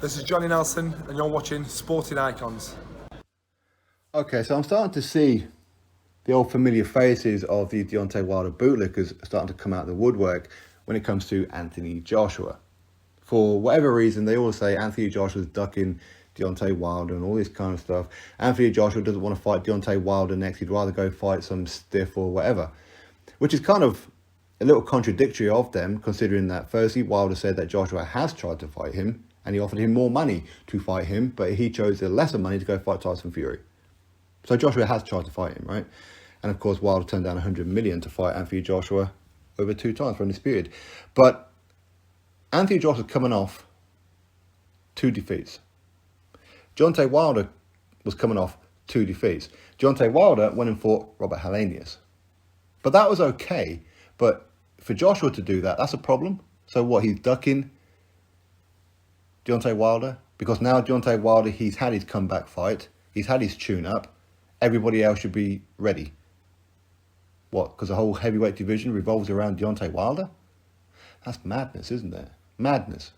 This is Johnny Nelson, and you're watching Sporting Icons. Okay, so I'm starting to see the old familiar faces of the Deontay Wilder bootlickers starting to come out of the woodwork when it comes to Anthony Joshua. For whatever reason, they all say Anthony Joshua's ducking Deontay Wilder and all this kind of stuff. Anthony Joshua doesn't want to fight Deontay Wilder next. He'd rather go fight some stiff or whatever. Which is kind of a little contradictory of them, considering that firstly, Wilder said that Joshua has tried to fight him and he offered him more money to fight him, but he chose the lesser money to go fight Tyson Fury. So Joshua has tried to fight him, right? And of course, Wilder turned down 100 million to fight Anthony Joshua over 2 times for undisputed. But Anthony Joshua coming off 2 defeats. Deontay Wilder was coming off 2 defeats. Deontay Wilder went and fought Robert Helenius. But that was okay. But for Joshua to do that, that's a problem. So what, he's ducking Deontay Wilder? Because now Deontay Wilder, he's had his comeback fight. He's had his tune-up. Everybody else should be ready. What, because the whole heavyweight division revolves around Deontay Wilder? That's madness, isn't it? Madness.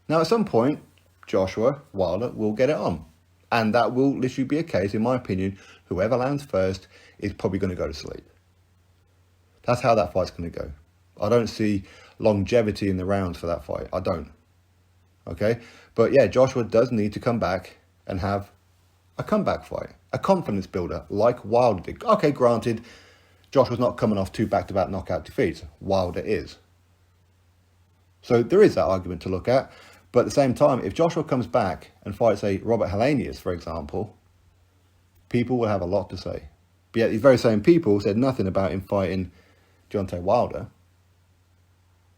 Now, at some point, Joshua Wilder will get it on. And that will literally be a case, in my opinion, whoever lands first is probably going to go to sleep. That's how that fight's going to go. I don't see longevity in the rounds for that fight. I don't. Okay? But yeah, Joshua does need to come back and have a comeback fight. A confidence builder like Wilder did. Okay, granted, Joshua's not coming off 2 back-to-back knockout defeats. Wilder is. So there is that argument to look at. But at the same time, if Joshua comes back and fights a Robert Helenius, for example, people will have a lot to say. But yet these very same people said nothing about him fighting Deontay Wilder.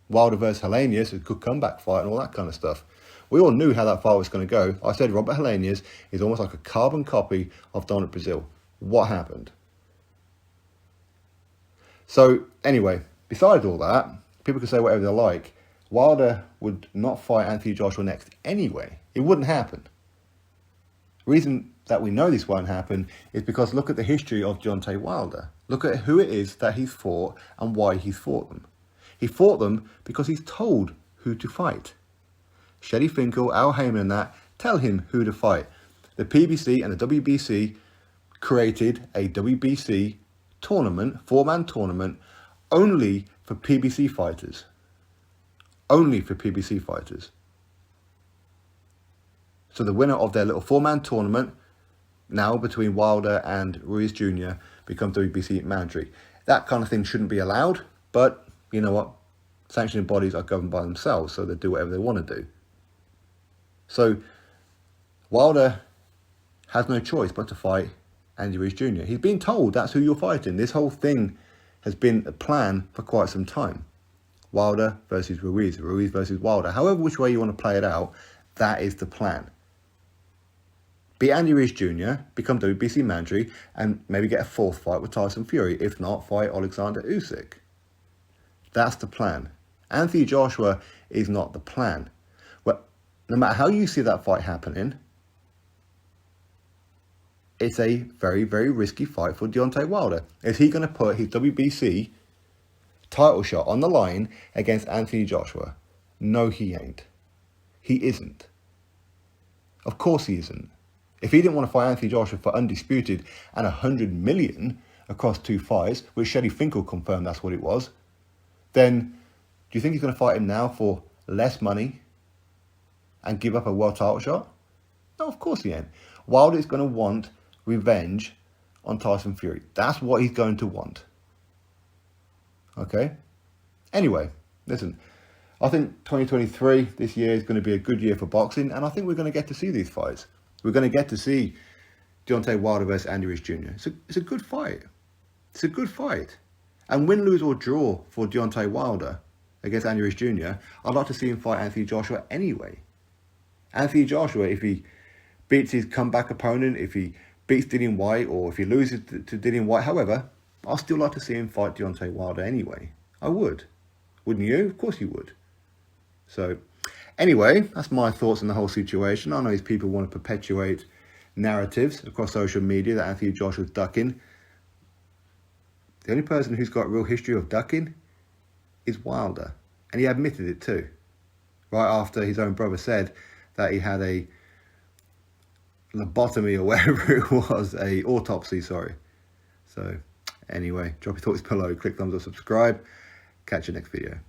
Wilder versus Helenius, a good comeback fight and all that kind of stuff. We all knew how that fight was going to go. I said Robert Helenius is almost like a carbon copy of Donald Brazil. What happened? So anyway, besides all that, people can say whatever they like. Wilder would not fight Anthony Joshua next anyway. It wouldn't happen. The reason that we know this won't happen is because look at the history of Deontay Wilder. Look at who it is that he's fought and why he's fought them. He fought them because he's told who to fight. Shelley Finkel, Al Heyman and that tell him who to fight. The PBC and the WBC created a WBC tournament, 4-man tournament, only for PBC fighters. Only for PBC fighters. So the winner of their little 4-man tournament, now between Wilder and Ruiz Jr., becomes WBC mandatory. That kind of thing shouldn't be allowed, but you know what? Sanctioning bodies are governed by themselves, so they do whatever they want to do. So Wilder has no choice but to fight Andy Ruiz Jr. He's been told that's who you're fighting. This whole thing has been a plan for quite some time. Wilder versus Ruiz, Ruiz versus Wilder. However which way you want to play it out, that is the plan. Beat Andy Ruiz Jr., become WBC mandatory, and maybe get a 4th fight with Tyson Fury. If not, fight Alexander Usyk. That's the plan. Anthony Joshua is not the plan. Well, no matter how you see that fight happening, it's a very, very risky fight for Deontay Wilder. Is he going to put his WBC title shot on the line against Anthony Joshua? No, he ain't. He isn't. Of course he isn't. If he didn't want to fight Anthony Joshua for undisputed and 100 million across 2 fights, which Shelley Finkel confirmed that's what it was, then do you think he's going to fight him now for less money and give up a world title shot? No, of course he ain't. Wilder is going to want revenge on Tyson Fury. That's what he's going to want. Okay? Anyway, listen, I think 2023, this year, is going to be a good year for boxing, and I think we're going to get to see these fights. We're going to get to see Deontay Wilder versus Andy Ruiz Jr. It's a good fight. It's a good fight. And win, lose or draw for Deontay Wilder against Andy Ruiz Jr., I'd like to see him fight Anthony Joshua anyway. Anthony Joshua, if he beats his comeback opponent, if he beats Dillian White, or if he loses to Dillian White, however, I'd still like to see him fight Deontay Wilder anyway. I would. Wouldn't you? Of course you would. So, anyway, that's my thoughts on the whole situation. I know these people want to perpetuate narratives across social media that Anthony Joshua's ducking. The only person who's got real history of ducking is Wilder. And he admitted it too. right after his own brother said that he had a lobotomy or whatever it was, a autopsy, sorry. So anyway, drop your thoughts below, click thumbs up, subscribe. Catch you next video.